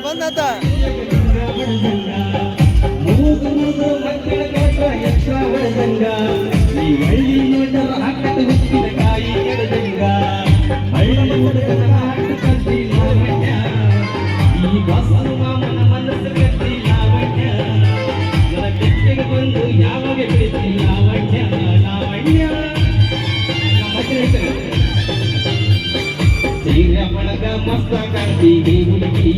ಬಂದ ಮಸ್ತ ಕಾಣ್ತೀವಿ ಹುಡುಗಿ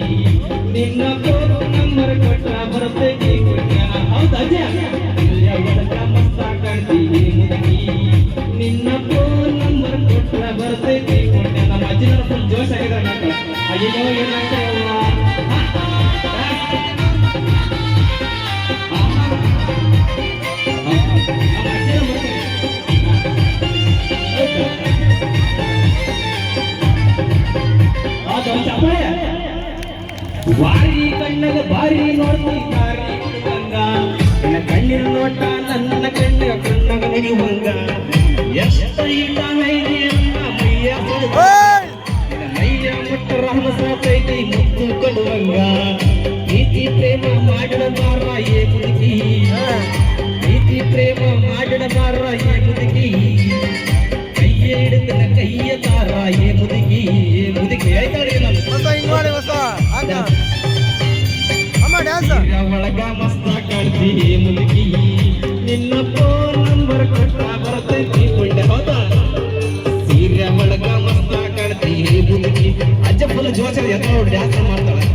ನಿನ್ನ ಫೋನ್ ನಂಬರ್ ಕೊಟ್ಟ ಬರ್ತೈತಿ ಹೌದಾ ಒಳಗ ಮಸ್ತ ಕಾಣ್ತೀವಿ ಹುಡುಗಿ ನಿನ್ನ ಫೋನ್ ನಂಬರ್ ಕೊಟ್ಟ ಬರ್ತೈತಿ ನಮ್ಮ ಅಜ್ಜಿನ ಫುಲ್ ಜೋಶ್ ಆಗಿದ್ರೆ ಅಯ್ಯೋ ಏನಾಗ್ತಾ ಬಾರಿ ಕಣ್ಣಗ ಬಾರಿ ನೋಡ್ತಿದ್ದಾರೆ ಹುಡುಗಂಗ ನನ್ನ ಕಣ್ಣಿನ ನೋಟ ನನ್ನ ಕಣ್ಣಿನ ಕಣ್ಣಗ ನಡೆಯುವಂಗ ಎಷ್ಟ ಈಟ ಮೈದಿ ಅನ್ನ ಮೈಯ ಮೈಯ ಮುಟ್ಟರ ಹನಸೈತಿ ಮುತ್ತು ಕೊಡುವಂಗ ಪ್ರೀತಿ ಪ್ರೇಮ ಮಾಡಿದ ಮಾರ ಏ ಮುದುಕಿ ಪ್ರೀತಿ ಪ್ರೇಮ ಮಾಡಿದ ಮಾರ ಏ ಮುದುಕಿ ಕೈಯ ಹಿಡಿದ ಕೈಯ ತಾರ ಏ ಮುದುಕಿ ಹೇಳ್ತಾರೆ ಒಳಗ ಮಸ್ತ ಕಾಣ್ತೀವಿ ಮುದುಕಿ ನಿನ್ನ ಫೋನ್ ನಂಬರ್ ಕೊಟ್ಟ ಬರ್ತೈತಿ ಕೊಂಡೆ ಹೌದಾ ಸೀರೆ ಒಳಗ ಮಸ್ತ ಕಾಣ್ತೀವಿ ಮುದುಕಿ ಅಜ್ಜ ಫುಲ್ ಜೋಶ ಎತ್ತ ಡ್ಯಾನ್ಸ್ ಮಾಡ್ತಾಳೆ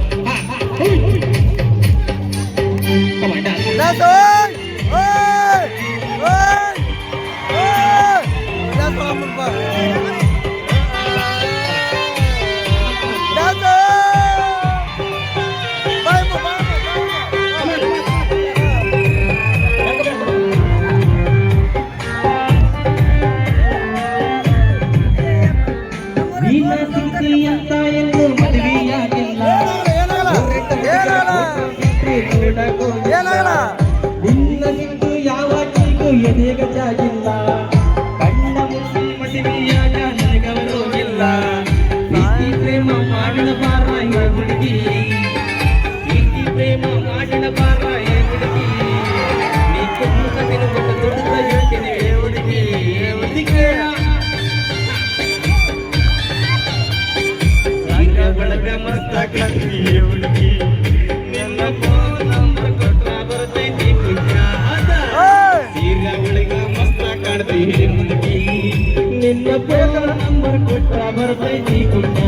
ಅಂತ ಎಂದು ಮದುವೆಯಾಗಿಲ್ಲ ನಿನ್ನ ನಿಂತು ಯಾವ ಕೈಗೂ ಎದೆಗ ಜಾಗಿಲ್ಲ ಕಣ್ಣ ಮುಚ್ಚಿ ಮದುವೆಯಾಗ ನನಗವರು ಇಲ್ಲ ಪ್ರೀತಿ ಪ್ರೇಮ ಮಾಡಿದ ಬಾರ ಏ ಹುಡುಗಿ ಪ್ರೀತಿ ಪ್ರೇಮ ಮಾಡಿದ ಬಾರ ಏ ಹುಡುಗಿ ನೀ ಮುಖ ತಿನ್ಬಿಟ್ಟು ದುಡ್ಡ ಹೇಳ್ತೀನಿ ಹುಡುಗಿ ಹುಡುಗಿ ಒಳಗ ಮಸ್ತ ಕಾಣ್ತೀವಿ ಹುಡುಗಿ ನಿನ್ನ ಫೋನ್ ನಂಬರ್ ಕೊಟ್ಟ ಬರ್ತೈತಿ ಪುಣ್ಯ ಸೀರೆ ಒಳಗ ಮಸ್ತ ಕಾಣ್ತೀವಿ ಹುಡುಗಿ ನಿನ್ನ ಫೋನ್ ನಂಬರ್ ಕೊಟ್ಟ ಬರ್ತೈತಿ ಪುಣ್ಯ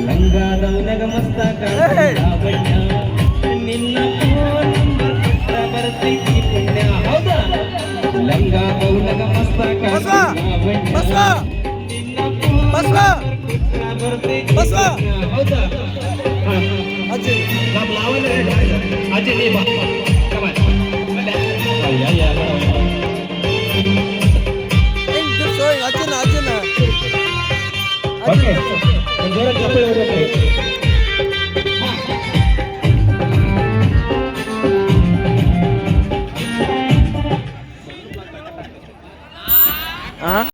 ಲಂಗಾದವನಾಗ ಮಸ್ತ ಕಾಣ್ತೀವಿ ನಿನ್ನ ಫೋನ್ ನಂಬರ್ ಕೊಟ್ಟ ಬರ್ತೈತಿ ಪುಣ್ಯ ಹೌದಾ ಲಂಗಾದವನಾಗ ಮಸ್ತ ಕಾಣ್ತೀವಿ ಹೌದಾ ಅಜ್ಜಿ ನಾವು ಲಾವಣ್ಯ ಅಜ್ಜಿ ನೀ ಬಾ ಅಜ್ಜನ ಅಜ್ಜನ ಓಕೆ ಜೋರ ಚಪ್ಪಲಿ ಹೊಡೆಯಬೇಕು